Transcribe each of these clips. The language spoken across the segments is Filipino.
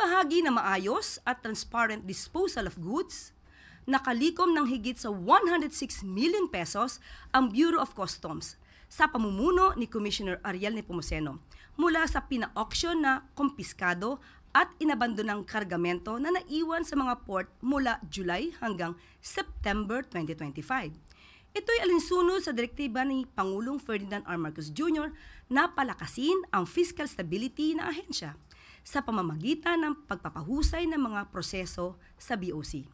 Ibinahagi na maayos at transparent disposal of goods, nakalikom ng higit sa 106 million pesos ang Bureau of Customs sa pamumuno ni Commissioner Ariel Nepomuceno mula sa pina-auction na kumpiskado at inabandonang kargamento na naiwan sa mga port mula July hanggang September 2025. Ito'y alinsunod sa direktiba ni Pangulong Ferdinand R. Marcos Jr. na palakasin ang fiscal stability ng ahensya sa pamamagitan ng pagpapahusay ng mga proseso sa BOC.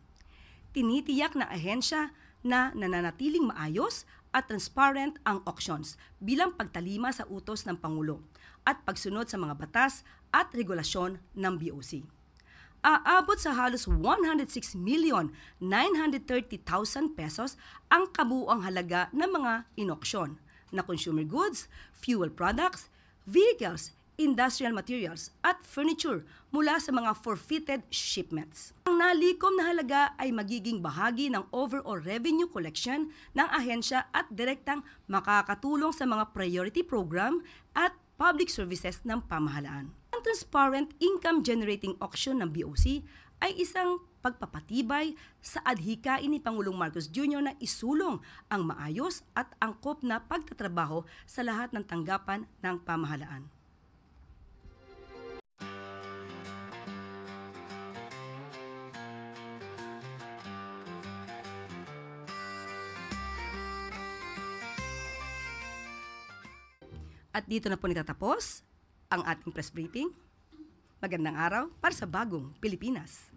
Tinitiyak ng ahensya na nananatiling maayos at transparent ang auctions bilang pagtalima sa utos ng Pangulo at pagsunod sa mga batas at regulasyon ng BOC. Aabot sa halos 106,930,000 pesos ang kabuuang halaga ng mga inauction na consumer goods, fuel products, vehicles, industrial materials at furniture mula sa mga forfeited shipments. Ang nalikom na halaga ay magiging bahagi ng overall revenue collection ng ahensya at direktang makakatulong sa mga priority program at public services ng pamahalaan. Ang transparent income generating auction ng BOC ay isang pagpapatibay sa adhikain ni Pangulong Marcos Jr. na isulong ang maayos at angkop na pagtatrabaho sa lahat ng tanggapan ng pamahalaan. At dito na po nitatapos ang ating press briefing. Magandang araw para sa bagong Pilipinas.